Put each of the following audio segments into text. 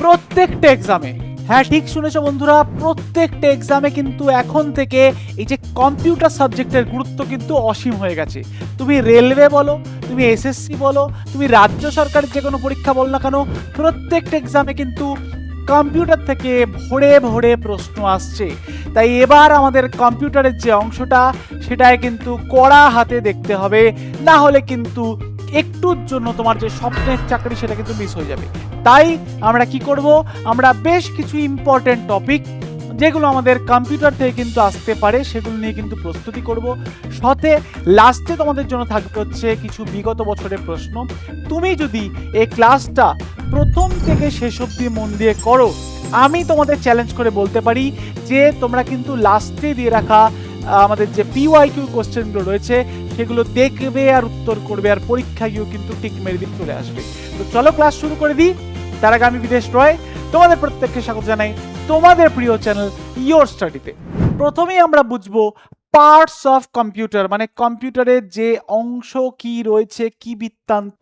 প্রত্যেকটা এক্সামে, হ্যাঁ ঠিক শুনেছো বন্ধুরা, প্রত্যেকটা এক্সামে কিন্তু এখন থেকে এই যে কম্পিউটার সাবজেক্টের গুরুত্ব কিন্তু অসীম হয়ে গেছে। তুমি রেলওয়ে বলো, তুমি এসএসসি বলো, তুমি রাজ্য সরকারের যে কোনো পরীক্ষা বল না কেন, প্রত্যেকটা এক্সামে কিন্তু কম্পিউটার থেকে ভরে ভরে প্রশ্ন আসছে। তাই এবার আমাদের কম্পিউটারের যে অংশটা সেটাই কিন্তু কড়া হাতে দেখতে হবে, না হলে কিন্তু একটুর জন্য তোমার যে স্বপ্নের চাকরি সেটা কিন্তু মিস হয়ে যাবে। তাই আমরা কি করব, আমরা বেশ কিছু ইম্পর্টেন্ট টপিক যেগুলো আমাদের কম্পিউটার থেকে কিন্তু আসতে পারে সেগুলো নিয়ে কিন্তু প্রস্তুতি করব। সাথে লাস্টে তোমাদের জন্য থাকবে হচ্ছে কিছু বিগত বছরের প্রশ্ন। তুমি যদি এই ক্লাসটা প্রথম থেকে শেষ অবধি মন দিয়ে করো, আমি তোমাদের চ্যালেঞ্জ করে বলতে পারি যে তোমরা কিন্তু লাস্টে দিয়ে রাখা আমাদের যে পিওয়াইকিউ কোশ্চেনগুলো রয়েছে সেগুলো দেখবে আর উত্তর করবে, আর পরীক্ষা গিয়েও কিন্তু টিক মেরে দিয়ে চলে আসবে। তো চলো ক্লাস শুরু করে দিই। তার আগে আমি বিদেশ রয় তোমাদের প্রত্যেককে স্বাগত জানাই তোমাদের প্রিয় চ্যানেল ইয়োর স্টাডিতে। প্রথমেই আমরা বুঝবো পার্টস অফ কম্পিউটার, মানে কম্পিউটারের যে অংশ কি রয়েছে, কি বৃত্তান্ত,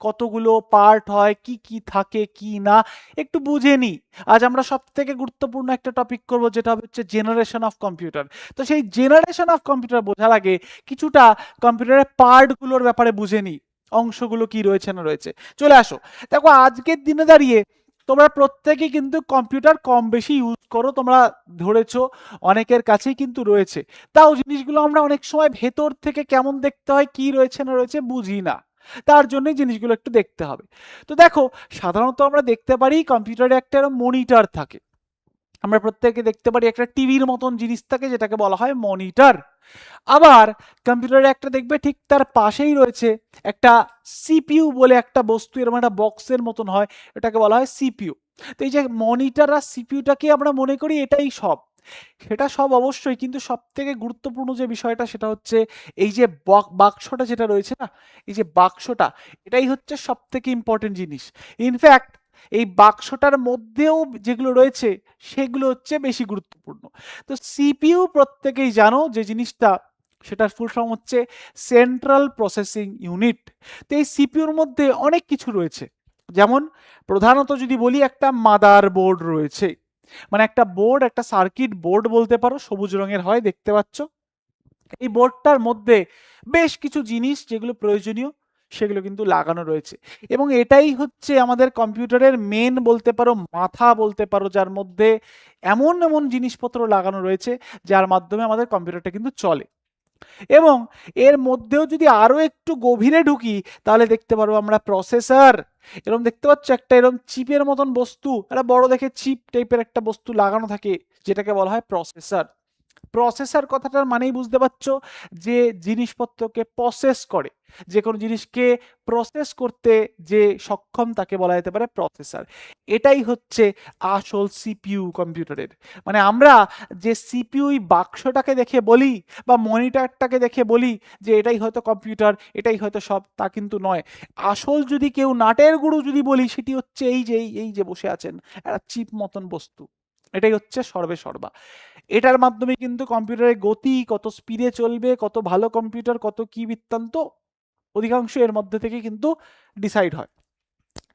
কতগুলো পার্ট হয়, কি কি থাকে কি না, একটু বুঝে নি। আজ আমরা সব থেকে গুরুত্বপূর্ণ একটা টপিক করব যেটা হচ্ছে জেনারেশন অফ কম্পিউটার। তো সেই জেনারেশন অফ কম্পিউটার বোঝার আগে কিছুটা কম্পিউটারের পার্টগুলোর ব্যাপারে বুঝে নি, অংশগুলো কি রয়েছে না রয়েছে। চলে আসো। দেখো আজকের দিনে দাঁড়িয়ে তোমরা প্রত্যেকেই কিন্তু কম্পিউটার কম বেশি ইউজ করো, তোমরা ধরেছো অনেকের কাছেই কিন্তু রয়েছে। তাও জিনিসগুলো আমরা অনেক সময় ভেতর থেকে কেমন দেখতে হয়, কি রয়েছে না রয়েছে বুঝি না, তার জন্যই জিনিসগুলো একটু দেখতে হবে। তো দেখো সাধারণত আমরা দেখতে পারি কম্পিউটারে একটা মনিটর থাকে, আমরা প্রত্যেকে দেখতে পারি একটা টিভির মতন জিনিস থাকে যেটাকে বলা হয় মনিটর। আবার কম্পিউটারে একটা দেখবে ঠিক তার পাশেই রয়েছে একটা সিপিইউ বলে একটা বস্তু, এরকম একটা বক্সের মতন হয়, এটাকে বলা হয় সিপিইউ। তো এই যে মনিটর আর সিপিইউটাকে আমরা মনে করি এটাই সব, সেটা সব অবশ্যই, কিন্তু সব থেকে গুরুত্বপূর্ণ যে বিষয়টা সেটা হচ্ছে এই যে বাক্সটা যেটা রয়েছে না, এই যে বাক্সটা, এটাই হচ্ছে সব থেকে ইম্পর্টেন্ট জিনিস। ইনফ্যাক্ট এই বাক্সটার মধ্যেও যেগুলো রয়েছে সেগুলো হচ্ছে বেশি গুরুত্বপূর্ণ। তো সিপিইউ প্রত্যেকেই জানো যে জিনিসটা, সেটার ফুল ফর্ম হচ্ছে সেন্ট্রাল প্রসেসিং ইউনিট। তো এই সিপিইউর মধ্যে অনেক কিছু রয়েছে, যেমন প্রধানত যদি বলি একটা মাদার বোর্ড রয়েছে, মানে একটা বোর্ড, একটা সার্কিট বোর্ড বলতে পারো, সবুজ রঙের হয় দেখতে পাচ্ছ। এই বোর্ডটার মধ্যে বেশ কিছু জিনিস যেগুলো প্রয়োজনীয় সেগুলো কিন্তু লাগানো রয়েছে, এবং এটাই হচ্ছে আমাদের কম্পিউটারের মেন বলতে পারো, মাথা বলতে পারো, যার মধ্যে এমন এমন জিনিসপত্র লাগানো রয়েছে যার মাধ্যমে আমাদের কম্পিউটারটা কিন্তু চলে। এবং এর মধ্যেও যদি আরো একটু গভীরে ঢুকি তাহলে দেখতে পারবো আমরা প্রসেসর, এরকম দেখতে পাচ্ছ একটা এরকম চিপের মতন বস্তু, একটা বড় দেখে চিপ টাইপের একটা বস্তু লাগানো থাকে যেটাকে বলা হয় প্রসেসর। প্রসেসর কথাটার মানেই বুঝতে পারছো যে জিনিসপত্রকে প্রসেস করে, যে কোনো জিনিসকে প্রসেস করতে যে সক্ষম তাকে বলা যেতে পারে প্রসেসর। এটাই হচ্ছে আসল সিপিইউ কম্পিউটারের। মানে আমরা যে সিপিইউ বাক্সটাকে দেখে বলি বা মনিটরটাকে দেখে বলি যে এটাই হয়তো কম্পিউটার, এটাই হয়তো সব, তা কিন্তু নয়। আসল যদি কেউ নাটের গুরু যদি বলি সেটি হচ্ছে এই যে বসে আছেন একটা চিপ মতন বস্তু, এটাই হচ্ছে সর্বে সর্বা। এটার মাধ্যমে কিন্তু কম্পিউটারের গতি, কত স্পিডে চলবে, কত ভালো কম্পিউটার, কত কি বৃত্তান্ত, অধিকাংশ এর মধ্যে থেকে কিন্তু ডিসাইড হয়।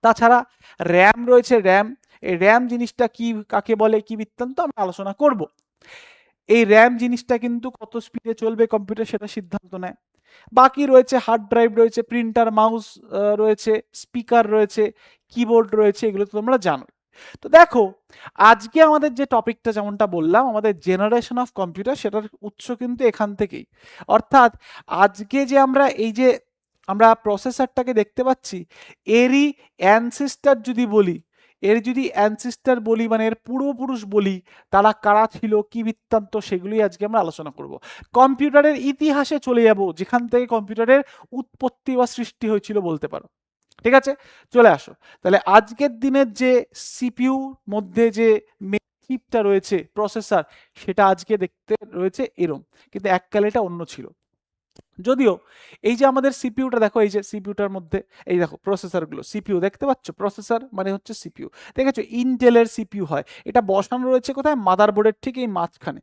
তাছাড়া র্যাম রয়েছে, র্যাম, এই র্যাম জিনিসটা কি, কাকে বলে, কি বৃত্তান্ত আমরা আলোচনা করব। এই র্যাম জিনিসটা কিন্তু কত স্পিডে চলবে কম্পিউটার সেটা সিদ্ধান্ত নেয়। বাকি রয়েছে হার্ড ড্রাইভ রয়েছে, প্রিন্টার, মাউস রয়েছে, স্পিকার রয়েছে, কিবোর্ড রয়েছে, এগুলো তো তোমরা জানো। তো দেখো আজকে আমাদের যে টপিকটা যেমনটা বললাম, আমাদের জেনারেশন অফ কম্পিউটার, সেটার উৎস কিন্তু এখান থেকেই। অর্থাৎ আজকে যে আমরা এই যে আমরা প্রসেসরটাকে দেখতে পাচ্ছি, এরই অ্যানসেস্টার যদি বলি, এর যদি অ্যানসেস্টার বলি মানে এর পূর্বপুরুষ বলি, তারা কারা ছিল, কি বৃত্তান্ত, সেগুলোই আজকে আমরা আলোচনা করব। কম্পিউটারের ইতিহাসে চলে যাব, যেখান থেকে কম্পিউটারের উৎপত্তি বা সৃষ্টি হয়েছিল বলতে পারো। ঠিক আছে, চলে আসো। তাহলে আজকের দিনের যে সিপিইউ মধ্যে যে চিপটা রয়েছে প্রসেসর, সেটা আজকে দেখতে রয়েছে এরম, কিন্তু এককালে এটা অন্য ছিল। যদিও এই যে আমাদের সিপিইউটা দেখো, এই যে সিপিইউটার মধ্যে এই দেখো প্রসেসরগুলো, সিপিইউ দেখতে পাচ্ছ, প্রসেসর মানে হচ্ছে সিপিইউ। দেখেছো ইন্টেলের সিপিইউ হয়, এটা বসানো রয়েছে কোথায়, মাদারবোর্ডের ঠিক এই মাঝখানে,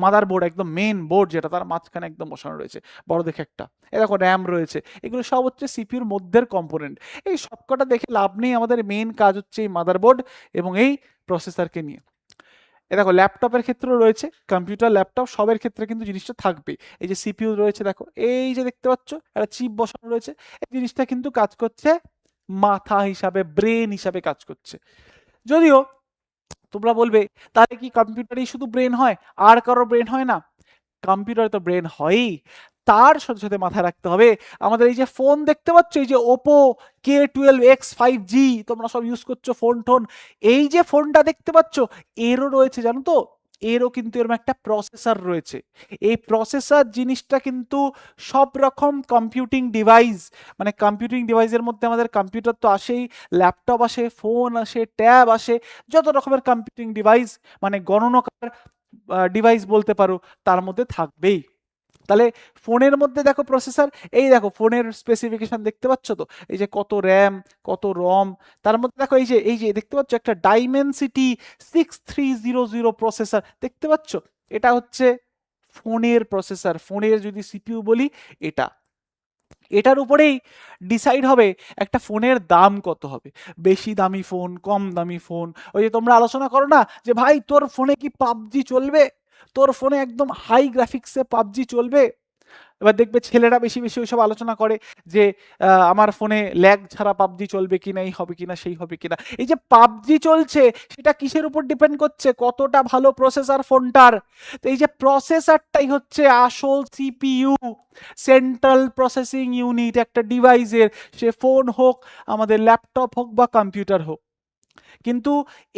মাদারবোর্ড একদম মেন বোর্ড যেটা, তার মাঝখানে একদম বসানো রয়েছে বড় দেখে একটা। এ দেখো র্যাম রয়েছে, এগুলো সব হচ্ছে সিপিইউর মধ্যের কম্পোনেন্ট। এই সবকটা দেখে লাভ নেই, আমাদের মেন কাজ হচ্ছে এই মাদারবোর্ড এবং এই প্রসেসরকে নিয়ে। এ দেখো ল্যাপটপের ক্ষেত্রেও রয়েছে, কম্পিউটার ল্যাপটপ সবের ক্ষেত্রে কিন্তু জিনিসটা থাকবে। এই যে সিপিইউ রয়েছে দেখো, এই যে দেখতে পাচ্ছ একটা চিপ বসানো রয়েছে, এই জিনিসটা কিন্তু কাজ করছে মাথা হিসাবে, ব্রেন হিসাবে কাজ করছে। যদিও তোমরা বলবে তাহলে কি কম্পিউটারই শুধু ব্রেন হয়, আর কারো ব্রেন হয় না? কম্পিউটারে তো ব্রেন হয়ই, তার সাথে সাথে মাথায় রাখতে হবে আমাদের এই যে ফোন দেখতে পাচ্ছ, এই যে ওপো K12X5G তোমরা সব ইউজ করছো ফোন টোন, এই যে ফোনটা দেখতে পাচ্ছ এরও রয়েছে জানো তো, এরও কিন্তু এরকম একটা প্রসেসর রয়েছে। এই প্রসেসর জিনিসটা কিন্তু সব রকম কম্পিউটিং ডিভাইস, মানে কম্পিউটিং ডিভাইসের মধ্যে আমাদের কম্পিউটার তো আসেই, ল্যাপটপ আসে, ফোন আসে, ট্যাব আসে, যত রকমের কম্পিউটিং ডিভাইস মানে গণনাকার ডিভাইস বলতে পারো, তার মধ্যে থাকবেই। তাহলে ফোনের মধ্যে দেখো প্রসেসর, এই দেখো ফোনের স্পেসিফিকেশন দেখতে পাচ্ছ তো, এই যে কত র্যাম, কত রম, তার মধ্যে দেখো এই যে দেখতে পাচ্ছ একটা ডাইমেনসিটি 6300 প্রসেসর দেখতে পাচ্ছ, এটা হচ্ছে ফোনের প্রসেসর। ফোনের যদি সিপিইউ বলি এটা, এটার উপরেই ডিসাইড হবে একটা ফোনের দাম কত হবে, বেশি দামি ফোন, কম দামি ফোন। ওই যে তোমরা আলোচনা করো না যে ভাই তোর ফোনে কি পাবজি চলবে, তোর ফোনে একদম হাই গ্রাফিক্সে পাবজি চলবে। এবার দেখবে ছেলেরা বেশি বেশি ওইসব আলোচনা করে যে আমার ফোনে ল্যাগ ছাড়া পাবজি চলবে কিনা, এই হবে কিনা, সেই হবে কিনা। এই যে পাবজি চলছে সেটা কিসের উপর ডিপেন্ড করছে, কতটা ভালো প্রসেসর ফোনটার। তো এই যে প্রসেসরটাই হচ্ছে আসল সিপিইউ, সেন্ট্রাল প্রসেসিং ইউনিট একটা ডিভাইসের, সে ফোন হোক, আমাদের ল্যাপটপ হোক বা কম্পিউটার হোক। কিন্তু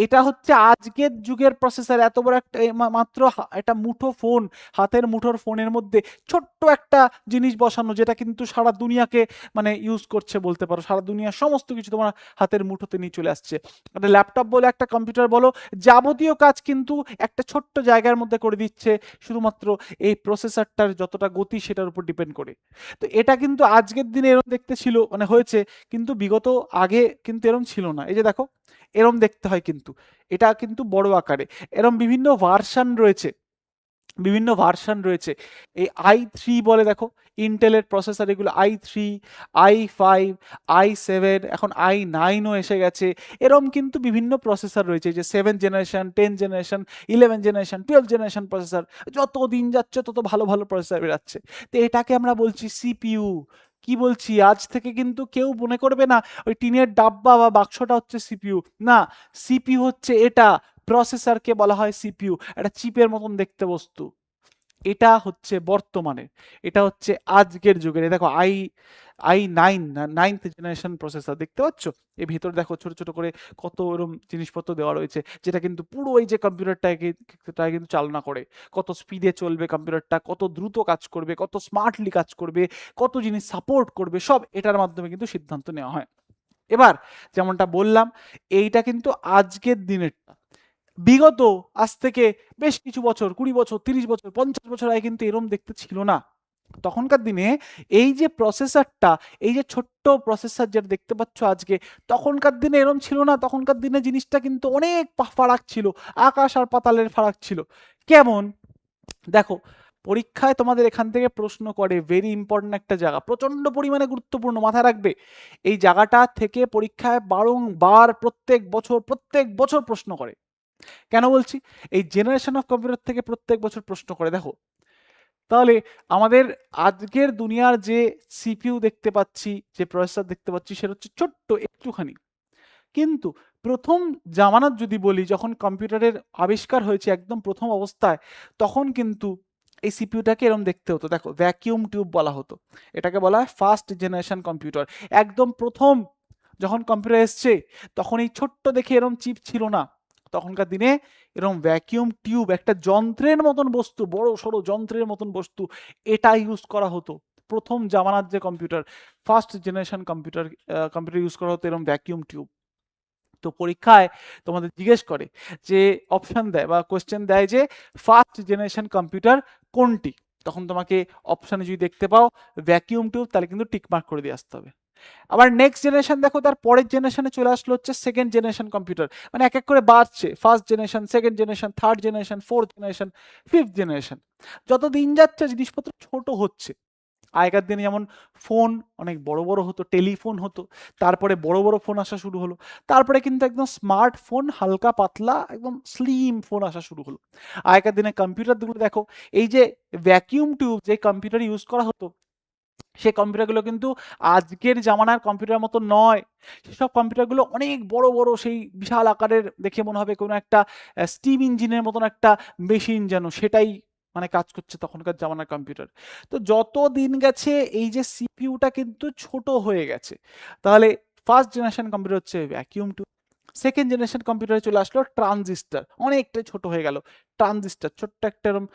এটা হচ্ছে আজকের যুগের প্রসেসর, এত বড় একটা মাত্র একটা মুঠো ফোন, হাতের মুঠোর ফোনের মধ্যে ছোট্ট একটা জিনিস বসানো, যেটা কিন্তু সারা দুনিয়াকে মানে ইউজ করছে বলতে পারো, সারা দুনিয়ার সমস্ত কিছু তোমার হাতের মুঠোতে নিয়ে চলে আসছে। একটা ল্যাপটপ বলো, একটা কম্পিউটার বলো, যাবতীয় কাজ কিন্তু একটা ছোট্ট জায়গার মধ্যে করে দিচ্ছে, শুধুমাত্র এই প্রসেসরটার যতটা গতি সেটার উপর ডিপেন্ড করে। তো এটা কিন্তু আজকের দিনে এরকম দেখতে ছিল মানে হয়েছে, কিন্তু বিগত আগে কিন্তু এরকম ছিল না। এই যে দেখো এরম দেখতে হয়, কিন্তু এটা কিন্তু বড় আকারে, এরম বিভিন্ন ভার্সান রয়েছে, বিভিন্ন ভার্সান রয়েছে। এই i3 বলে দেখো, ইন্টেলের প্রসেসর এগুলো i3, i5, i7, এখন i9ও এসে গেছে। এরম কিন্তু বিভিন্ন প্রসেসর রয়েছে, যে 7 generation, 10 generation, 11 generation, 12 generation processor, যত দিন যাচ্ছে তত ভালো ভালো প্রসেসর বেরাচ্ছে। তো এটাকে আমরা বলছি সিপিইউ। কি বলছি, আজ থেকে কিন্তু কেউ মনে করবে না ওই টিনের ডাব্বা বা বাক্সটা হচ্ছে সিপিইউ, না, সিপিইউ হচ্ছে এটা, প্রসেসরকে বলা হয় সিপিইউ, একটা চিপের মতন দেখতে বস্তু। এটা হচ্ছে বর্তমানে, এটা হচ্ছে আজকের যুগের। দেখো i9 নাইনথ জেনারেশন প্রসেসর দেখতে পাচ্ছ, এর ভিতর দেখো ছোট ছোট করে কত এরকম জিনিসপত্র দেওয়া রয়েছে, যেটা কিন্তু পুরো এই যে কম্পিউটারটাকে কিন্তু চালনা করে, কত স্পিডে চলবে কম্পিউটারটা, কত দ্রুত কাজ করবে, কত স্মার্টলি কাজ করবে, কত জিনিস সাপোর্ট করবে, সব এটার মাধ্যমে কিন্তু সিদ্ধান্ত নেওয়া হয়। এবার যেমনটা বললাম, এইটা কিন্তু আজকের দিনেরটা। বিগত আজ থেকে বেশ কিছু বছর, 20 বছর, 30 বছর, 50 বছর আগে কিন্তু এরম দেখতে ছিল না। তখনকার দিনে এই যে প্রসেসরটা, এই যে ছোট্ট প্রসেসর যেটা দেখতে পাচ্ছ আজকে, তখনকার দিনে এরম ছিল না। তখনকার দিনে জিনিসটা কিন্তু অনেক ফারাক ছিল, আকাশ আর পাতালের ফারাক ছিল। কেমন দেখো, পরীক্ষায় তোমাদের এখান থেকে প্রশ্ন করে, ভেরি ইম্পর্টেন্ট একটা জায়গা, প্রচন্ড পরিমাণে গুরুত্বপূর্ণ, মাথায় রাখবে। এই জায়গাটা থেকে পরীক্ষায় বারংবার প্রত্যেক বছর প্রশ্ন করে। কেন বলছি, এই জেনারেশন অফ কম্পিউটার থেকে প্রত্যেক বছর প্রশ্ন করে। দেখো তাহলে আমাদের আজকের দুনিয়ার যে সিপিইউ দেখতে পাচ্ছি, যে প্রসেসর দেখতে পাচ্ছি, সেটা হচ্ছে ছোট্ট একটুখানি। কিন্তু প্রথম জামানাত যদি বলি, যখন কম্পিউটারের আবিষ্কার হয়েছে একদম প্রথম অবস্থায়, তখন কিন্তু এই সিপিইউটাকে এরকম দেখতে হতো। দেখো ভ্যাকিউম টিউব বলা হতো, এটাকে বলা হয় ফার্স্ট জেনারেশন কম্পিউটার। একদম প্রথম যখন কম্পিউটার এসছে, তখন এই ছোট্ট দেখে এরকম চিপ ছিল না। তখনকার দিনে এরকম ভ্যাকিউম টিউব, একটা যন্ত্রের মতন বস্তু, বড় সড়ো যন্ত্রের মতন বস্তু, এটা ইউজ করা হতো। প্রথম জামানার যে computer, first generation computer use করা হতো এরকম ভ্যাকিউম টিউব। তো পরীক্ষায় তোমাদের জিজ্ঞেস করে, যে অপশন দেয় বা কোয়েশ্চেন দেয় যে ফার্স্ট জেনারেশন কম্পিউটার কোনটি, তখন তোমাকে অপশানে যদি দেখতে পাও ভ্যাকিউম টিউব, তাহলে কিন্তু টিক মার্ক করে দিয়ে আসতে হবে। আবার নেক্সট জেনারেশন দেখো, তার পরের জেনারেশনে চলে আসলো হচ্ছে সেকেন্ড জেনারেশন কম্পিউটার, মানে এক এক করে বাড়ছে, first generation, second generation, third generation, fourth generation, fifth generation. যত দিন যাচ্ছে জিনিসপত্র ছোট হচ্ছে। আগেকার দিনে যেমন ফোন অনেক বড় বড় হতো, টেলিফোন হতো, তারপরে বড় বড় ফোন আসা শুরু হলো, তারপরে কিন্তু একদম স্মার্টফোন, হালকা পাতলা একদম স্লিম ফোন আসা শুরু হলো। আগেকার দিনে কম্পিউটারগুলো দেখো, এই যে ভ্যাকিউম টিউব যে কম্পিউটার ইউজ করা হতো, সেই কম্পিউটারগুলো কিন্তু আজকের জামানার কম্পিউটার মতো নয়। সেসব কম্পিউটারগুলো অনেক বড় বড়, সেই বিশাল আকারের, দেখে মনে হবে কোনো একটা স্টিম ইঞ্জিনের মতন একটা মেশিন, যেন সেটাই মানে কাজ করছে তখনকার জামানার কম্পিউটার। তো যত দিন গেছে এই যে সিপিইউটা কিন্তু ছোট হয়ে গেছে। তাহলে ফার্স্ট জেনারেশন কম্পিউটার হচ্ছে ভ্যাকিউম টিউব, সেকেন্ড জেনারেশন কম্পিউটারে চলে আসলো ট্রানজিস্টার, অনেকটাই ছোট হয়ে গেল। ট্রানজিস্টার ছোট্ট একটা এরম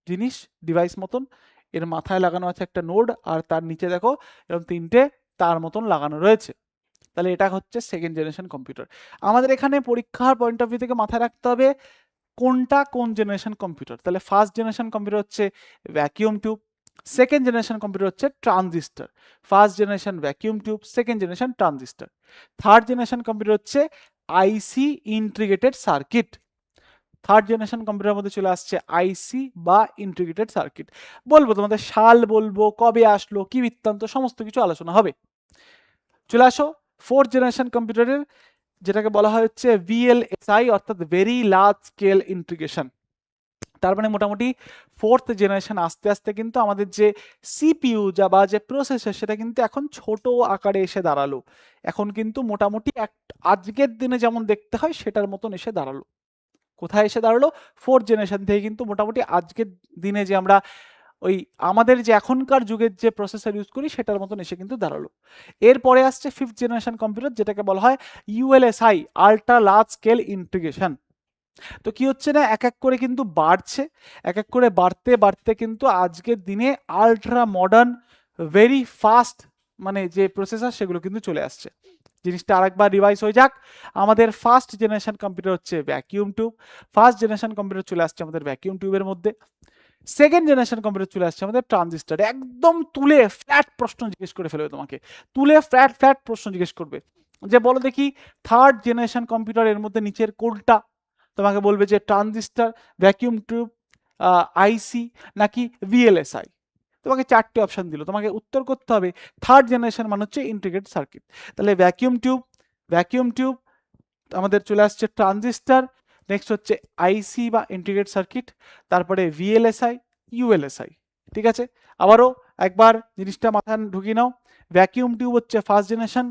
জিনিস, ডিভাইস মতন, এর মাথায় লাগানো আছে একটা নোড, আর তার নিচে দেখো এরকম তিনটে তার মতন লাগানো রয়েছে। তাহলে এটা হচ্ছে সেকেন্ড জেনারেশন কম্পিউটার। আমাদের এখানে পরীক্ষার পয়েন্ট অফ ভিউ থেকে মাথায় রাখতে হবে কোনটা কোন জেনারেশন কম্পিউটার। তাহলে ফার্স্ট জেনারেশন কম্পিউটার হচ্ছে vacuum tube, second generation computer হচ্ছে transistor. First generation vacuum tube, second generation transistor. Third generation computer হচ্ছে IC integrated circuit. Third generation কম্পিউটারের মধ্যে চলে আসছে আইসি বা ইন্টিগ্রেটেড সার্কিট। বলবো তোমাদের সাল, বলবো কবে আসলো, কি বৃত্তান্ত, সমস্ত কিছু আলোচনা হবে। চলে আসো ফোর্থ জেনারেশন কম্পিউটারের, যেটাকে বলা হয় হচ্ছে ভিএলএসআই, অর্থাৎ ভেরি লার্জ স্কেল ইন্টিগ্রেশন। তার মানে মোটামুটি ফোর্থ জেনারেশন আস্তে আস্তে কিন্তু আমাদের যে সিপিইউ যা বা যে প্রসেসর, সেটা কিন্তু এখন ছোট আকারে এসে দাঁড়ালো। এখন কিন্তু মোটামুটি আজকের দিনে যেমন দেখতে হয় সেটার মতন এসে দাঁড়ালো। কোথায় এসে দাঁড়ালো? ফোর্থ জেনারেশন থেকে কিন্তু মোটামুটি আজকের দিনে যে আমরা ওই আমাদের যে এখনকার যুগের যে প্রসেসর ইউজ করি সেটার মতন এসে কিন্তু দাঁড়ালো। এরপরে আসছে ফিফথ জেনারেশন কম্পিউটার, যেটাকে বলা হয় ইউএলএসআই, আল্ট্রা লার্জ স্কেল ইন্টিগ্রেশন। তো কি হচ্ছে না, এক এক করে কিন্তু বাড়ছে, এক এক করে বাড়তে বাড়তে কিন্তু আজকের দিনে আল্ট্রা মডার্ন, ভেরি ফাস্ট মানে যে প্রসেসর সেগুলো কিন্তু চলে আসছে। জিনিসটা আরেকবার রিভাইজ হয়ে যাক, আমাদের ফার্স্ট জেনারেশন কম্পিউটার হচ্ছে vacuum tube, first generation computer চলে আসছে আমাদের ভ্যাকিউম টিউবের মধ্যে, সেকেন্ড জেনারেশন কম্পিউটার চলে আসছে আমাদের ট্রানজিস্টার। একদম তুলে ফ্ল্যাট প্রশ্ন জিজ্ঞেস করে ফেলবে তোমাকে, তুলে ফ্ল্যাট ফ্ল্যাট প্রশ্ন জিজ্ঞেস করবে যে বলো দেখি থার্ড জেনারেশন কম্পিউটার এর মধ্যে নিচের কোনটা? তোমাকে বলবে যে ট্রানজিস্টার, ভ্যাকিউম টিউব, আইসি নাকি ভিএলএসআই। তোমাকে চারটে অপশন দিল, তোমাকে উত্তর করতে হবে থার্ড জেনারেশন মানে হচ্ছে ইন্টিগ্রেটেড সার্কিট। তাহলে ভ্যাকিউম টিউব আমাদের চলে আসছে ট্রানজিস্টার, নেক্সট হচ্ছে আইসি বা ইন্টিগ্রেটেড সার্কিট, তারপরে ভিএলএসআই, ইউএলএসআই। ঠিক আছে, আবারও একবার জিনিসটা মাথায় ঢুকিয়ে নাও। ভ্যাকিউম টিউব হচ্ছে ফার্স্ট জেনারেশন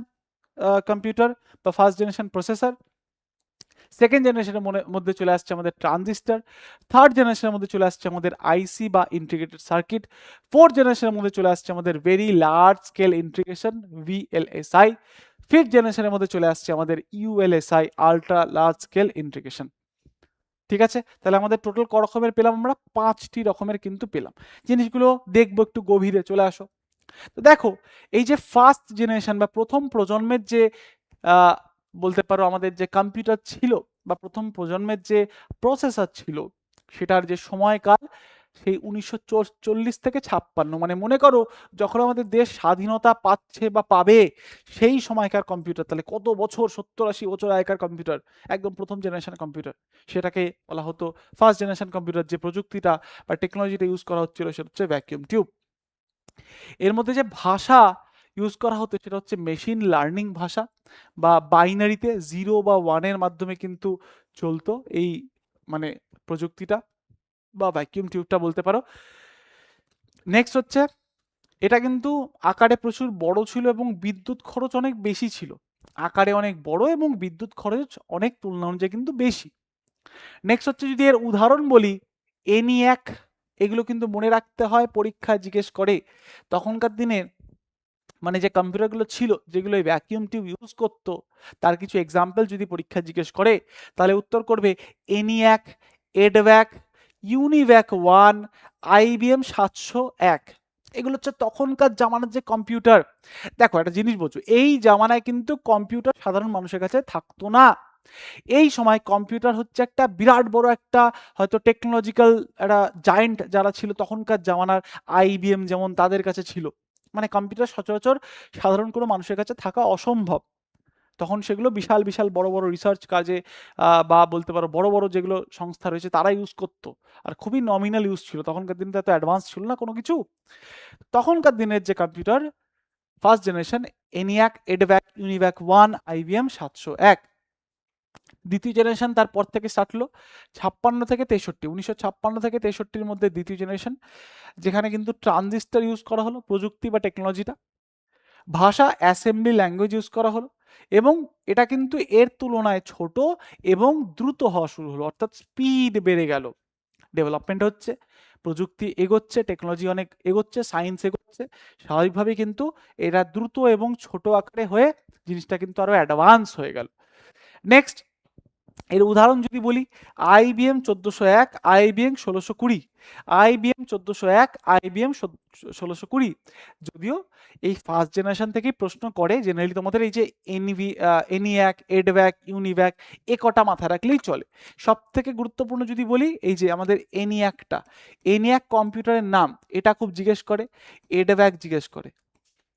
কম্পিউটার বা ফার্স্ট জেনারেশন প্রসেসর, সেকেন্ড জেনারেশনের মধ্যে চলে আসছে আমাদের ট্রানজিস্টার, থার্ড জেনারেশনের মধ্যে চলে আসছে আমাদের আইসি বা ইন্টিগ্রেটেড সার্কিট, ফোর্থ জেনারেশনের মধ্যে চলে আসছে আমাদের very large scale integration VLSI, fifth জেনারেশনের মধ্যে চলে আসছে আমাদের ইউএলএসআই, আল্ট্রা লার্জ স্কেল ইন্টিগ্রেশন। ঠিক আছে, তাহলে আমাদের টোটাল ক রকমের পেলাম? আমরা 5টি রকমের কিন্তু পেলাম। জিনিসগুলো দেখবো একটু গভীরে, চলে আসো। তো দেখো, এই যে ফার্স্ট জেনারেশন বা প্রথম প্রজন্মের যে বলতে পারো আমাদের যে কম্পিউটার ছিল বা প্রথম প্রজন্মের যে প্রসেসর ছিল, সেটার যে সময়কাল সেই 1940 থেকে 56, মানে মনে করো যখন আমাদের দেশ স্বাধীনতা পাচ্ছে বা পাবে সেই সময়কার কম্পিউটার। তাহলে কত বছর, 70-80 বছর আগেকার কম্পিউটার, একদম প্রথম জেনারেশন কম্পিউটার। সেটাকে বলা হতো ফার্স্ট জেনারেশন কম্পিউটার। যে প্রযুক্তিটা বা টেকনোলজিটা ইউজ করা হচ্ছিল সেটা হচ্ছে ভ্যাকিউম টিউব। এর মধ্যে যে ভাষা ইউজ করা হতো সেটা হচ্ছে মেশিন লার্নিং ভাষা, বা বাইনারিতে 0 বা 1-এর মাধ্যমে কিন্তু চলতো এই মানে প্রযুক্তিটা বা ভ্যাকিউম টিউবটা বলতে পারো। নেক্সট হচ্ছে, এটা কিন্তু আকারে প্রচুর বড় ছিল এবং বিদ্যুৎ খরচ অনেক বেশি ছিল। আকারে অনেক বড় এবং বিদ্যুৎ খরচ অনেক তুলনা অনুযায়ী কিন্তু বেশি। নেক্সট হচ্ছে, যদি এর উদাহরণ বলি, ENIAC, এগুলো কিন্তু মনে রাখতে হয়, পরীক্ষায় জিজ্ঞেস করে। তখনকার দিনে মানে যে কম্পিউটারগুলো ছিল, যেগুলো ভ্যাকিউম টিউব ইউজ করতো, তার কিছু এক্সাম্পল যদি পরীক্ষা জিজ্ঞেস করে, তাহলে উত্তর করবে ENIAC, EDVAC, UNIVAC 1, IBM 701। এগুলো হচ্ছে তখনকার জামানার যে কম্পিউটার। দেখো একটা জিনিস বোঝো, এই জামানায় কিন্তু কম্পিউটার সাধারণ মানুষের কাছে থাকতো না। এই সময় কম্পিউটার হচ্ছে একটা বিরাট বড় একটা হয়তো টেকনোলজিক্যাল একটা জায়েন্ট যারা ছিল তখনকার জামানার, IBM যেমন তাদের কাছে ছিল, মানে কম্পিউটার সচরাচর সাধারণ কোনো মানুষের কাছে থাকা অসম্ভব। তখন সেগুলো বিশাল বিশাল বড় বড় রিসার্চ কাজে বা বলতে পারো বড় বড় যেগুলো সংস্থা রয়েছে তারা ইউজ করতো, আর খুবই নমিনাল ইউজ ছিল, তখনকার দিনে তো এত অ্যাডভান্স ছিল না কোনো কিছু। তখনকার দিনের যে computer first generation ENIAC, EDVAC, UNIVAC 1, IBM 701। দ্বিতীয় জেনারেশন তারপর থেকে স্টার্ট হলো 56 থেকে 63, 1956 থেকে 63-র মধ্যে দ্বিতীয় জেনারেশন, যেখানে কিন্তু ট্রানজিস্টার ইউজ করা হলো, প্রযুক্তি বা টেকনোলজিটা। ভাষা অ্যাসেম্বলি ল্যাঙ্গুয়েজ ইউজ করা হলো, এবং এটা কিন্তু এর তুলনায় ছোট এবং দ্রুত হওয়া শুরু হলো, অর্থাৎ স্পিড বেড়ে গেল, ডেভেলপমেন্ট হচ্ছে, প্রযুক্তি এগোচ্ছে, টেকনোলজি অনেক এগোচ্ছে, সায়েন্স এগোচ্ছে, স্বাভাবিকভাবেই কিন্তু এরা দ্রুত এবং ছোট আকারে হয়ে জিনিসটা কিন্তু আরো অ্যাডভান্স হয়ে গেল। নেক্সট এর উদাহরণ যদি বলি, IBM 1401, IBM 1620, IBM 1401, IBM 1620। যদিও এই ফার্স্ট জেনারেশন থেকেই প্রশ্ন করে, জেনারেলি তোমাদের এই যে এনিয়াক, এডভ্যাক, ইউনিভ্যাক এ কটা মাথায় রাখলেই চলে। সব থেকে গুরুত্বপূর্ণ যদি বলি, এই যে আমাদের এনিয়াকটা, এনিয়াক কম্পিউটারের নাম, এটা খুব জিজ্ঞেস করে, এডভ্যাক জিজ্ঞেস করে,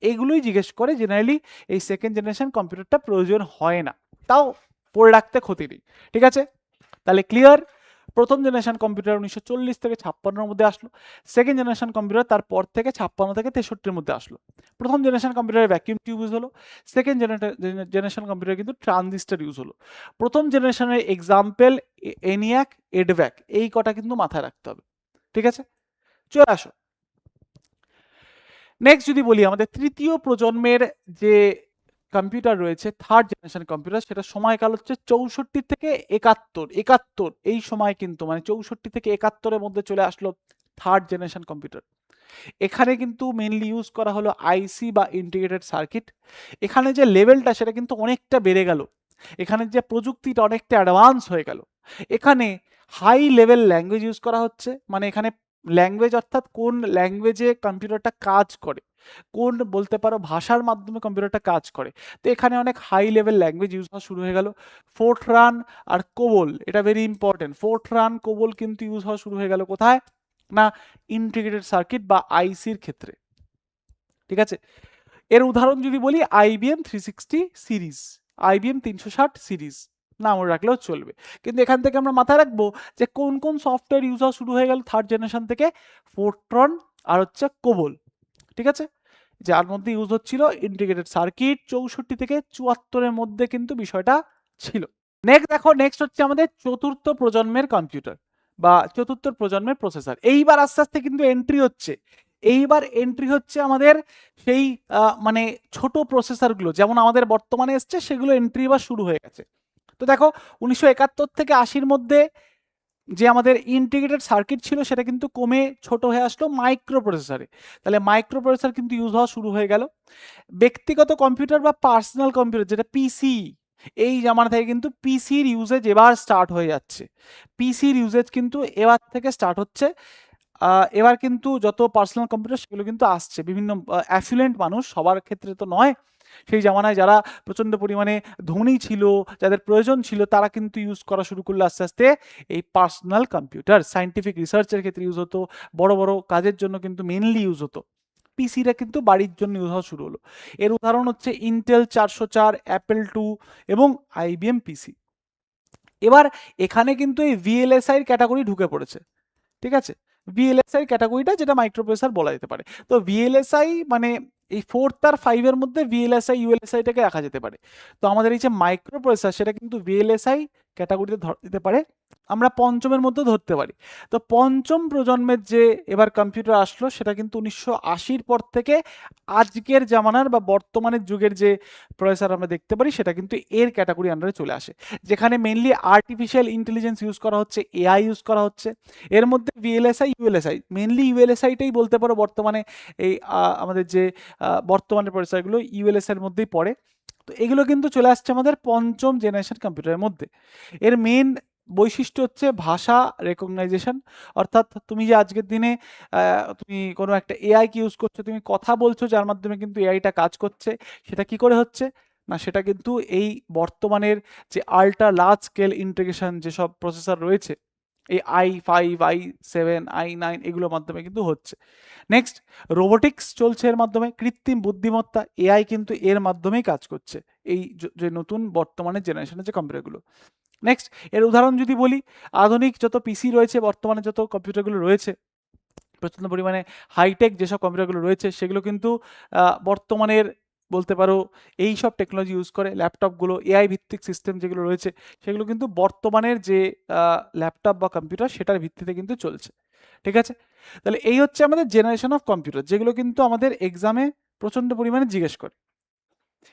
এগুলোই জিজ্ঞেস করে। জেনারেলি এই সেকেন্ড জেনারেশন কম্পিউটারটা প্রয়োজন হয় না, তাও পড়ে রাখতে ক্ষতি নেই। ঠিক আছে, তাহলে ক্লিয়ার। প্রথম জেনারেশন কম্পিউটার 1940 থেকে 56-এর মধ্যে আসলো। সেকেন্ড জেনারেশন কম্পিউটার তারপর থেকে 56 থেকে 63-এর মধ্যে আসলো। প্রথম জেনারেশন কম্পিউটারে ভ্যাকিউম টিউব ইউজ হলো, সেকেন্ড জেনারেশন কম্পিউটারে কিন্তু ট্রানজিস্টার ইউজ হলো। প্রথম জেনারেশনের এক্সাম্পল এনিয়াক, এডভ্যাক, এই কটা কিন্তু মাথায় রাখতে হবে। ঠিক আছে, চলে আসো নেক্সট যদি বলি, আমাদের তৃতীয় প্রজন্মের যে কম্পিউটার রয়েছে, থার্ড জেনারেশন কম্পিউটার, সেটা সময়কাল হচ্ছে 64 থেকে 71, এই সময় কিন্তু মানে 64 থেকে 71-এর মধ্যে চলে আসলো থার্ড জেনারেশন কম্পিউটার। এখানে কিন্তু মেইনলি ইউজ করা হলো আইসি বা ইন্টিগ্রেটেড সার্কিট। এখানে যে লেভেলটা সেটা কিন্তু অনেকটা বেড়ে গেল, এখানে যে প্রযুক্তিটা অনেকটা অ্যাডভান্স হয়ে গেল। এখানে হাই লেভেল ল্যাঙ্গুয়েজ ইউজ করা হচ্ছে, মানে এখানে ল্যাঙ্গুয়েজ অর্থাৎ কোন ল্যাঙ্গুয়েজে কম্পিউটারটা কাজ করে, কোন বলতে পারো ভাষার মাধ্যমে কম্পিউটারটা কাজ করে। তো এখানে অনেক হাই লেভেল ল্যাঙ্গুয়েজ ইউজ হওয়া শুরু হয়ে গেল। ফোর্টরান আর কোবল, এটা ভেরি ইম্পর্টেন্ট, ফোর্টরান কোবল কিন্তু ইউজ হওয়া শুরু হয়ে গেল কোথায় না, ইন্টিগ্রেটেড সার্কিট বা আইসির ক্ষেত্রে। ঠিক আছে, এর উদাহরণ যদি বলি, IBM 360 সিরিজ, IBM 360 সিরিজ না মনে রাখলেও চলবে, কিন্তু এখান থেকে আমরা মাথায় রাখবো যে কোন কোন সফটওয়্যার ইউজ হওয়া শুরু হয়ে গেল থার্ড জেনারেশন থেকে, ফোর্ট্রন আর হচ্ছে কোবল। ঠিক আছে, যার মধ্যে ইউজ হচ্ছিল ইন্টিগ্রেটেড সার্কিট, 64 থেকে 74-এর মধ্যে কিন্তু বিষয়টা ছিল। নেক্সট দেখো, নেক্সট হচ্ছে আমাদের চতুর্থ প্রজন্মের কম্পিউটার বা চতুর্থ প্রজন্মের প্রসেসর। এইবার আস্তে আস্তে কিন্তু এন্ট্রি হচ্ছে, এইবার এন্ট্রি হচ্ছে আমাদের সেই মানে ছোট প্রসেসরগুলো, যেমন আমাদের বর্তমানে এসছে সেগুলো এন্ট্রি এবার শুরু হয়ে গেছে। তো দেখো 1971 থেকে 80-র মধ্যে যে আমাদের ইন্টিগ্রেটেড সার্কিট ছিল সেটা কিন্তু কমে ছোট হয়ে আসলো মাইক্রো প্রসেসরে। তাহলে মাইক্রো প্রসেসর কিন্তু ইউজ হওয়া শুরু হয়ে গেল। ব্যক্তিগত কম্পিউটার বা পার্সোনাল কম্পিউটার যেটা পিসি, এই জামানা থেকে কিন্তু পিসির ইউজেজ এবার স্টার্ট হয়ে যাচ্ছে, পিসির ইউজেজ কিন্তু এবার থেকে স্টার্ট হচ্ছে। এবার কিন্তু যত পার্সোনাল কম্পিউটার সেগুলো কিন্তু আসছে, বিভিন্ন অ্যাফিলিয়েন্ট মানুষ, সবার ক্ষেত্রে তো নয়, সেই জামানায় যারা প্রচণ্ড পরিমাণে ধনী ছিল, যাদের প্রয়োজন ছিল, তারা কিন্তু ইউজ করা শুরু করলো আস্তে আস্তে এই পার্সোনাল কম্পিউটার। সায়েন্টিফিক রিসার্চের ক্ষেত্রে ইউজ হতো, বড় বড় কাজের জন্য কিন্তু মেনলি ইউজ হতো। পিসিটা কিন্তু বাড়ির জন্য ইউজ হওয়া শুরু হলো। এর উদাহরণ হচ্ছে ইন্টেল 404, অ্যাপেল 2 এবং IBM পিসি। এবার এখানে কিন্তু এই VLSI ক্যাটাগরি ঢুকে পড়েছে। ঠিক আছে, VLSI ক্যাটাগরিটা যেটা মাইক্রোপ্রসেসর বলা যেতে পারে। তো VLSI মানে এই 4th আর 5 এর মধ্যে VLSI ULSI টাকে রাখা যেতে পারে। তো আমাদের এই যে মাইক্রোপ্রসেসর সেটা কিন্তু VLSI ক্যাটাগরিতে ধরতে পারে, আমরা পঞ্চমের মধ্যে ধরতে পারি। তো পঞ্চম প্রজন্মের যে এবার কম্পিউটার আসলো সেটা কিন্তু 1980-র পর থেকে আজকের জামানার বা বর্তমানের যুগের যে প্রসেসর আমরা দেখতে পারি সেটা কিন্তু এর ক্যাটাগরি আন্ডারে চলে আসে, যেখানে মেইনলি আর্টিফিশিয়াল ইন্টেলিজেন্স ইউজ করা হচ্ছে, AI ইউজ করা হচ্ছে। এর মধ্যে VLSI ULSI, মেইনলি ULSIটাই বলতে পারো বর্তমানে এই আমাদের যে বর্তমানের প্রসেসরগুলো ULSI এর মধ্যেই পড়ে। তো এগুলো কিন্তু চলে আসছে আমাদের পঞ্চম জেনারেশন কম্পিউটারের মধ্যে। এর মেন বৈশিষ্ট্য হচ্ছে ভাষা রেকগনাইজেশন, অর্থাৎ তুমি যে আজকের দিনে তুমি কোনো একটা AI কে ইউজ করছো, তুমি কথা বলছো যার মাধ্যমে কিন্তু AIটা কাজ করছে, সেটা কি করে হচ্ছে না, সেটা কিন্তু এই বর্তমানের যে আল্ট্রা লার্জ স্কেল ইন্টিগ্রেশন যেসব প্রসেসর রয়েছে এই i5, i7, i9 এগুলোর মাধ্যমে কিন্তু হচ্ছে। নেক্সট, রোবোটিক্স চলছে এর মাধ্যমে, কৃত্রিম বুদ্ধিমত্তা এআই কিন্তু এর মাধ্যমেই কাজ করছে, এই যে নতুন বর্তমানে জেনারেশনের যে কম্পিউটারগুলো। নেক্সট, এর উদাহরণ যদি বলি, আধুনিক যত পিসি রয়েছে, বর্তমানে যত কম্পিউটারগুলো রয়েছে, প্রচণ্ড পরিমাণে হাইটেক যেসব কম্পিউটারগুলো রয়েছে সেগুলো কিন্তু বর্তমানের বলতে পারো এই সব টেকনোলজি ইউজ করে। ল্যাপটপগুলো এআই ভিত্তিক সিস্টেম যেগুলো রয়েছে সেগুলো কিন্তু বর্তমানের যে ল্যাপটপ বা কম্পিউটার সেটার ভিত্তিতে কিন্তু চলছে। ঠিক আছে, তাহলে এই হচ্ছে আমাদের জেনারেশন অফ কম্পিউটার, যেগুলো কিন্তু আমাদের এক্সামে প্রচণ্ড পরিমাণে জিজ্ঞেস করে।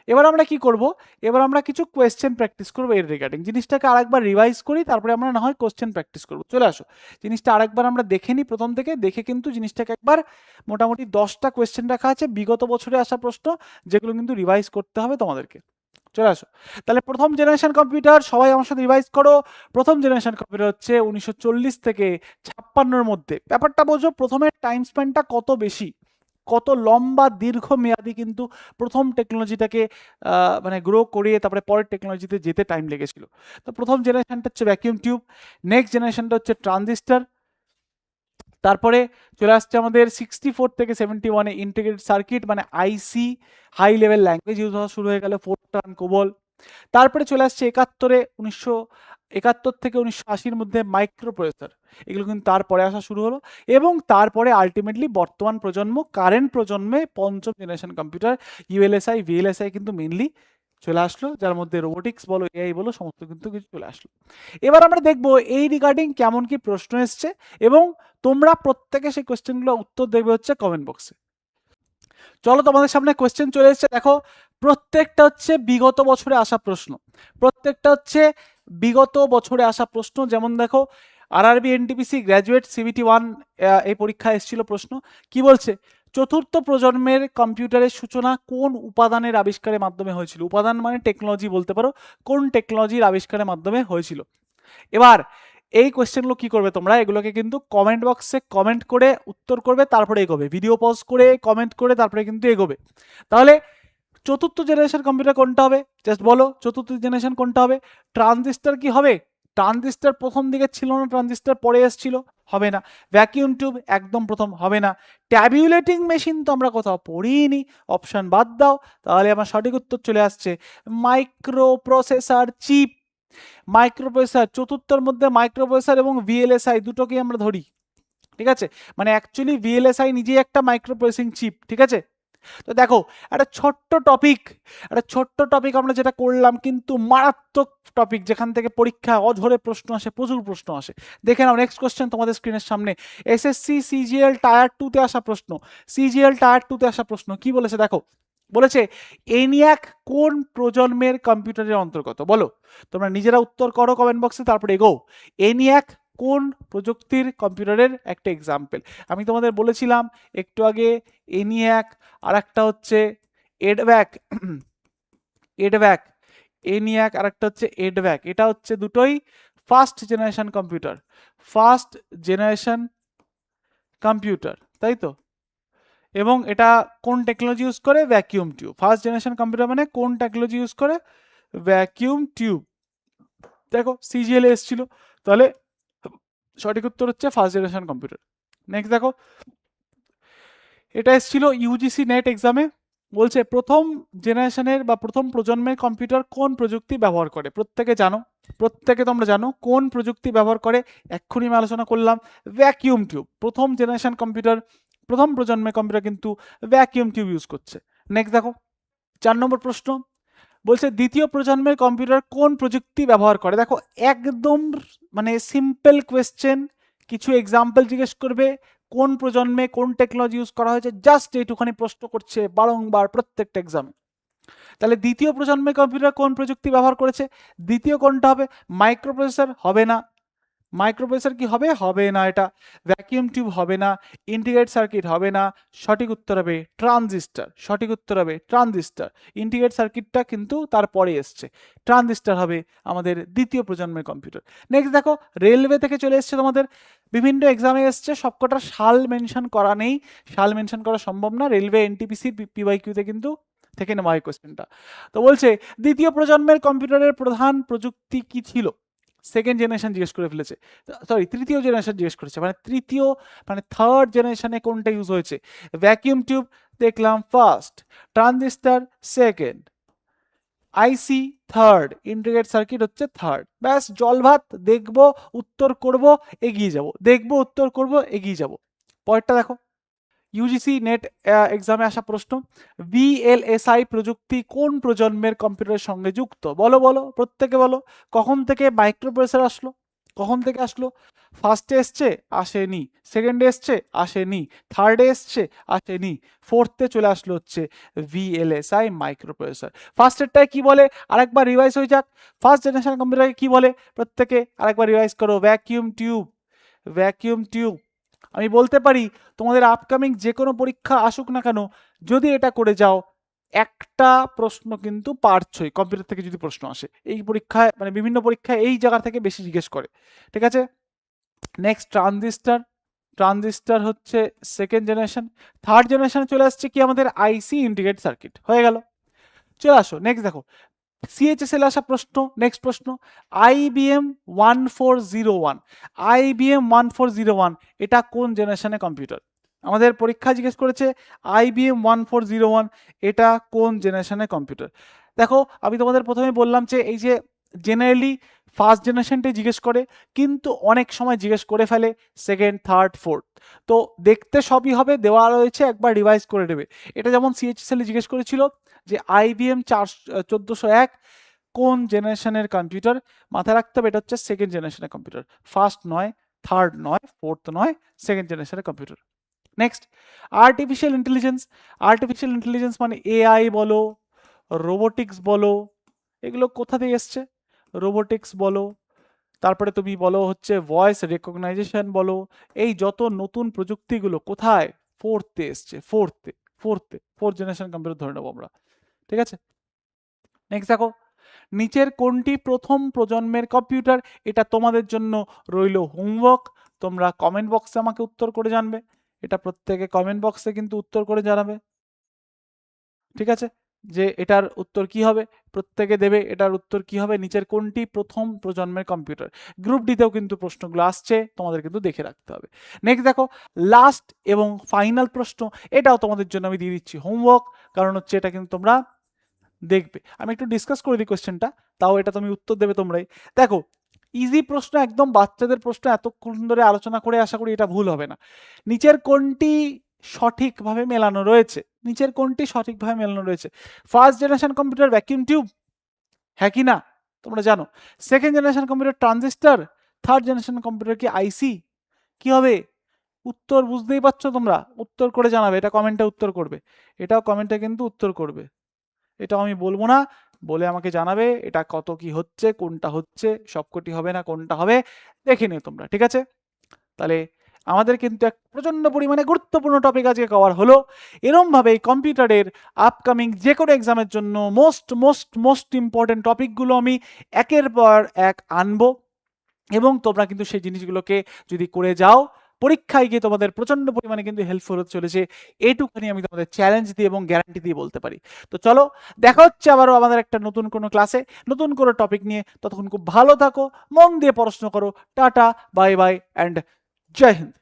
এবার আমরা কি করব, এবার আমরা কিছু কোয়েশ্চেন প্র্যাকটিস করবো এর রিগার্ডিং। জিনিসটাকে আরেকবার রিভাইজ করি, তারপরে আমরা না হয় কোয়েশ্চেন প্র্যাকটিস করবো। চলে আসো, জিনিসটা আরেকবার আমরা দেখে নিই প্রথম থেকে, দেখে কিন্তু জিনিসটাকে একবার মোটামুটি 10টা কোয়েশ্চেন রাখা আছে বিগত বছরে আসা প্রশ্ন, যেগুলো কিন্তু রিভাইজ করতে হবে তোমাদেরকে। চলে আসো, তাহলে প্রথম জেনারেশন কম্পিউটার, সবাই আমার সাথে রিভাইজ করো। প্রথম জেনারেশন কম্পিউটার হচ্ছে 1940 থেকে 56-র মধ্যে। ব্যাপারটা বোঝো, প্রথমের টাইম স্প্যানটা কত বেশি, কত লম্বা দীর্ঘমেয়াদী কিন্তু প্রথম টেকনোলজিটাকে মানে গ্রো করিয়ে তারপরে পরের টেকনোলজিতে যেতে টাইম লেগেছিল। তো প্রথম জেনারেশনটা হচ্ছে ভ্যাকিউম টিউব, নেক্সট জেনারেশনটা হচ্ছে ট্রানজিস্টার, তারপরে চলে আসছে আমাদের 64 থেকে 71-এ ইন্টিগ্রেটেড সার্কিট মানে আইসি, হাই লেভেল ল্যাঙ্গুয়েজ ইউজ হওয়া শুরু হয়ে গেল, ফোরট্রান, কোবল। তারপরে চলে আসছে 1971 থেকে 1980-র মধ্যে মাইক্রো প্রসেসর, এগুলো কিন্তু তারপরে আসা শুরু হলো। এবং তারপরে আলটিমেটলি বর্তমান প্রজন্ম, কারেন্ট প্রজন্মে পঞ্চম জেনারেশন কম্পিউটার ইউএলএসআই, ভিএলএসআই কিন্তু মেনলি চলে আসলো, যার মধ্যে রোবোটিক্স বলো, এআই বলো, সমস্ত কিন্তু কিছু চলে আসলো। এবার আমরা দেখবো এই রিগার্ডিং কেমন কি প্রশ্ন এসছে, এবং তোমরা প্রত্যেকে সেই কোয়েশ্চেনগুলো উত্তর দেবে হচ্ছে কমেন্ট বক্সে। চলো, তোমাদের সামনে কোয়েশ্চেন চলে এসেছে, দেখো প্রত্যেকটা হচ্ছে বিগত বছরে আসা প্রশ্ন, প্রত্যেকটা হচ্ছে বিগত বছরে আসা প্রশ্ন। যেমন দেখো, আরআরবি এনটিপিসি গ্র্যাজুয়েট সিবিটি 1 এই পরীক্ষা এসেছিল প্রশ্ন, কি বলছে, চতুর্থ প্রজন্মের কম্পিউটারের সূচনা কোন উপাদানের আবিষ্কারের মাধ্যমে হয়েছিল? উপাদান মানে টেকনোলজি বলতে পারো, কোন টেকনোলজির আবিষ্কারের মাধ্যমে হয়েছিল? এবার এই কোয়েশ্চেনগুলো কি করবে তোমরা, এগুলোকে কিন্তু কমেন্ট বক্সে কমেন্ট করে উত্তর করবে, তারপরে এগোবে, ভিডিও পজ করে কমেন্ট করে তারপরে কিন্তু এগোবে। তাহলে চতুর্থ জেনারেশন কম্পিউটার কোনটা হবে, জাস্ট বলো চতুর্থ জেনারেশন কোনটা হবে? ট্রানজিস্টার কি হবে? ট্রানজিস্টার প্রথম দিকে ছিল না, ট্রানজিস্টার পরে এসেছিল, হবে না। ভ্যাকিউম টিউব একদম প্রথম, হবে না। ট্যাবুলেটিং মেশিন তো আমরা কোথাও পড়িনি, অপশন বাদ দাও। তাহলে আমার সঠিক উত্তর চলে আসছে microprocessor chip. Microprocessor, চতুর্থের মধ্যে মাইক্রো প্রসেসর এবং ভিএলএসআই দুটোকেই আমরা ধরি, ঠিক আছে? মানে অ্যাকচুয়ালি ভিএলএসআই নিজেই একটা মাইক্রো প্রসেসিং চিপ, ঠিক আছে? তো দেখো, একটা ছোট্ট টপিক আমরা যেটা করলাম, কিন্তু মারাত্মক টপিক, যেখান থেকে পরীক্ষা অঝরে প্রশ্ন আসে, প্রচুর প্রশ্ন আসে। দেখে নাও নেক্সট কোশ্চেন তোমাদের স্ক্রিনের সামনে, এসএসসি সিজিএল টায়ার 2-তে আসা প্রশ্ন, সিজিএল টায়ার 2-তে আসা প্রশ্ন কি বলেছে দেখো, বলেছে এনিয়াক কোন প্রজন্মের কম্পিউটারের অন্তর্গত? বলো, তোমরা নিজেরা উত্তর করো কমেন্ট বক্সে, তারপরে এগো। এনিয়াক কোন প্রযুক্তির কম্পিউটারের একটা এক্সাম্পল? আমি তোমাদের বলেছিলাম একটু আগে এনিয়াক, আর একটা হচ্ছে এডব্যাক, এনিয়াক আর একটা হচ্ছে এডব্যাক। এটা হচ্ছে দুটোই ফার্স্ট জেনারেশন কম্পিউটার, তাই তো? এবং এটা কোন টেকনোলজি ইউজ করে? Vacuum tube. First generation computer মানে কোন টেকনোলজি ইউজ করে? Vacuum tube. দেখো সিজিএল এসেছিল, তাহলে সঠিক উত্তর হচ্ছে ফার্স্ট জেনারেশন কম্পিউটার। নেক্সট দেখো, এটা এসেছিল ইউজিসি নেট এক্সামে, বলছে প্রথম জেনারেশনের বা প্রথম প্রজন্মের কম্পিউটার কোন প্রযুক্তি ব্যবহার করে? প্রত্যেকে তোমরা জানো কোন প্রযুক্তি ব্যবহার করে, এক্ষুনি আমি আলোচনা করলাম, ভ্যাকিউম টিউব। প্রথম জেনারেশন কম্পিউটার, প্রথম প্রজন্মের কম্পিউটার কিন্তু ভ্যাকিউম টিউব ইউজ করছে। নেক্সট দেখো, 4 নম্বর প্রশ্ন, বলছে দ্বিতীয় প্রজন্মের কম্পিউটার কোন প্রযুক্তি ব্যবহার করে? দেখো একদম মানে সিম্পল কোয়েশ্চেন, কিছু এক্সাম্পল জিজ্ঞেস করবে, কোন প্রজন্মে কোন টেকনোলজি ইউজ করা হয়েছে, জাস্ট এইটুখানি প্রশ্ন করছে বারংবার প্রত্যেকটা এক্সামে। তাহলে দ্বিতীয় প্রজন্মের কম্পিউটার কোন প্রযুক্তি ব্যবহার করেছে? দ্বিতীয় কোনটা হবে? মাইক্রো প্রসেসর হবে না, মাইক্রো প্রসেসর কি হবে? হবে না এটা। ভ্যাকিউম টিউব হবে না, ইন্টিগ্রেটেড সার্কিট হবে না, সঠিক উত্তর হবে ট্রানজিস্টার, ইন্টিগ্রেটেড সার্কিটটা কিন্তু তারপরে এসছে, ট্রানজিস্টার হবে আমাদের দ্বিতীয় প্রজন্মের কম্পিউটার। নেক্সট দেখো, রেলওয়ে থেকে চলে এসছে তোমাদের, বিভিন্ন এক্সামে এসছে, সবকটার সাল মেনশন করা নেই, সাল মেনশন করা সম্ভব না, রেলওয়ে এনটিপিসি পিওয়াইকিউতে কিন্তু থেকে নেওয়া হয় কোয়েশ্চেনটা। তো বলছে দ্বিতীয় প্রজন্মের কম্পিউটারের প্রধান প্রযুক্তি কি ছিল? সেকেন্ড জেনারেশন জিজ্ঞেস করে ফেলেছে, সরি তৃতীয় জেনারেশন জিজ্ঞেস করেছে, মানে থার্ড জেনারেশনে কোনটা ইউজ হয়েছে। ভ্যাকিউম টিউব দেখলাম ফার্স্ট, ট্রানজিস্টার সেকেন্ড, আইসি থার্ড, ইন্টিগ্রেটেড সার্কিট হচ্ছে থার্ড। ব্যাস জল ভাত, দেখবো উত্তর করব এগিয়ে যাব, দেখবো উত্তর করব এগিয়ে যাব। পরেরটা দেখো, ইউজিসি নেট এক্সামে আসা প্রশ্ন, ভিএলএসআই প্রযুক্তি কোন প্রজন্মের কম্পিউটারের সঙ্গে যুক্ত? বলো বলো, প্রত্যেকে বলো। কখন থেকে মাইক্রোপ্রসেসর আসলো? কখন থেকে আসলো? ফার্স্টে এসছে? আসেনি। সেকেন্ডে এসছে? আসেনি। থার্ডে এসছে? আসেনি। ফোর্থে চলে আসলো হচ্ছে ভিএলএসআই মাইক্রোপ্রসেসর। ফার্স্টেরটায় কি বলে আরেকবার রিভাইজ হয়ে যাক। ফার্স্ট জেনারেশন কম্পিউটারকে কি বলে প্রত্যেকে আরেকবার রিভাইজ করো। Vacuum tube, vacuum tube. আমি বলতে পারি তোমাদের আপকামিং যে কোনো পরীক্ষা আসুক না কেন, যদি এটা করে যাও একটা প্রশ্ন কিন্তু পারছই, কম্পিউটার থেকে যদি প্রশ্ন আসে এই পরীক্ষায়, মানে বিভিন্ন পরীক্ষায় এই জায়গা থেকে বেশি জিজ্ঞেস করে। ঠিক আছে, নেক্সট ট্রানজিস্টার। ট্রানজিস্টার হচ্ছে সেকেন্ড জেনারেশন। থার্ড জেনারেশনে চলে আসছে কি আমাদের আইসি ইন্টিগ্রেটেড সার্কিট, হয়ে গেল। চলে আসো নেক্সট দেখো, সিএইচএসএল আসা প্রশ্ন, নেক্সট প্রশ্ন, আইবিএম 1401, আইবিএম 1401 এটা কোন জেনারেশনের কম্পিউটার? আমাদের পরীক্ষা জিজ্ঞেস করেছে আইবিএম 1401 এটা কোন জেনারেশনের কম্পিউটার। দেখো আমি তোমাদের প্রথমে বললাম যে এই যে জেনারেলি ফার্স্ট জেনারেশনটাই জিজ্ঞেস করে, কিন্তু অনেক সময় জিজ্ঞেস করে ফেলে সেকেন্ড, থার্ড, ফোর্থ। তো দেখতে সবই হবে, দেওয়া রয়েছে, একবার রিভাইজ করে নেবে। এটা যেমন সিএইচএসএল জিজ্ঞেস করেছিল যে আইবিএম 1401 কোন জেনারেশনের কম্পিউটার, মাথায় রাখতে হবে এটা হচ্ছে সেকেন্ড জেনারেশনের কম্পিউটার, ফার্স্ট নয়, থার্ড নয়, ফোর্থ নয়, সেকেন্ড জেনারেশনের computer. Next artificial intelligence. Artificial intelligence মানে এআই বলো, রোবোটিক্স বলো, এগুলো কোথা থেকে এসছে? রোবোটিক্স বলো, তারপরে তুমি বলো হচ্ছে ভয়েস রেকগনাইজেশন বলো, এই যত নতুন প্রযুক্তিগুলো কোথায়? ফোর্থে এসছে, ফোর্থ জেনারেশন কম্পিউটার ধরে নেবো আমরা। ঠিক আছে, নেক্সট দেখো, নিচের কোনটি প্রথম প্রজন্মের কম্পিউটার? এটা তোমাদের জন্য রইল হোমওয়ার্ক, তোমরা কমেন্ট বক্সে আমাকে উত্তর করে জানবে, এটা প্রত্যেকে কমেন্ট বক্সে কিন্তু উত্তর করে জানাবে। ঠিক আছে, যে এটার উত্তর কি হবে প্রত্যেকে দেবে, এটার উত্তর কি হবে, নিচের কোনটি প্রথম প্রজন্মের কম্পিউটার। গ্রুপ ডিতেও কিন্তু প্রশ্নগুলো আসছে, তোমাদের কিন্তু দেখে রাখতে হবে। নেক্সট দেখো, লাস্ট এবং ফাইনাল প্রশ্ন, এটাও তোমাদের জন্য আমি দিয়ে দিচ্ছি হোমওয়ার্ক, কারণ হচ্ছে এটা কিন্তু তোমরা দেখবে। আমি একটু ডিসকাস করে দিই কোয়েশ্চেনটা, তাও এটা তুমি উত্তর দেবে তোমরাই। দেখো ইজি প্রশ্ন, একদম বাচ্চাদের প্রশ্ন, এতক্ষণ ধরে আলোচনা করে আশা করি এটা ভুল হবে না। নিচের কোনটি সঠিকভাবে মেলানো রয়েছে? নিচের কোনটি সঠিকভাবে মেলানো রয়েছে? First generation computer vacuum tube, হ্যাঁ কি না তোমরা জানো? Second generation computer transistor, third generation computer কি আইসি? কি হবে উত্তর? বুঝতেই পারছো তোমরা, উত্তর করে জানাবে, এটা কমেন্টে উত্তর করবে, এটাও কমেন্টে কিন্তু উত্তর করবে, এটাও আমি বলবো না, বলে আমাকে জানাবে এটা কত কি হচ্ছে, কোনটা হচ্ছে, সবকটি হবে না কোনটা হবে দেখে নিও তোমরা। ঠিক আছে, তাহলে আমাদের কিন্তু এক প্রচন্ড পরিমাণে গুরুত্বপূর্ণ টপিক আজকে কভার হলো। এরমভাবে কম্পিউটারের আপকামিং যে কোনো এক্সামের জন্য মোস্ট মোস্ট মোস্ট ইম্পর্টেন্ট টপিকগুলো আমি একের পর এক আনবো, এবং তোমরা কিন্তু সেই জিনিসগুলোকে যদি করে যাও পরীক্ষায় গিয়ে তোমাদের প্রচন্ড পরিমাণে কিন্তু হেল্পফুল হতে চলেছে, এইটুখানি আমি তোমাদের চ্যালেঞ্জ দিয়ে এবং গ্যারান্টি দিয়ে বলতে পারি। তো চলো দেখা হচ্ছে আবারও আমাদের একটা নতুন কোনো ক্লাসে নতুন কোনো টপিক নিয়ে, ততক্ষণ খুব ভালো থাকো, মন দিয়ে পড়াশোনা করো, tata bye bye and Jai Hind.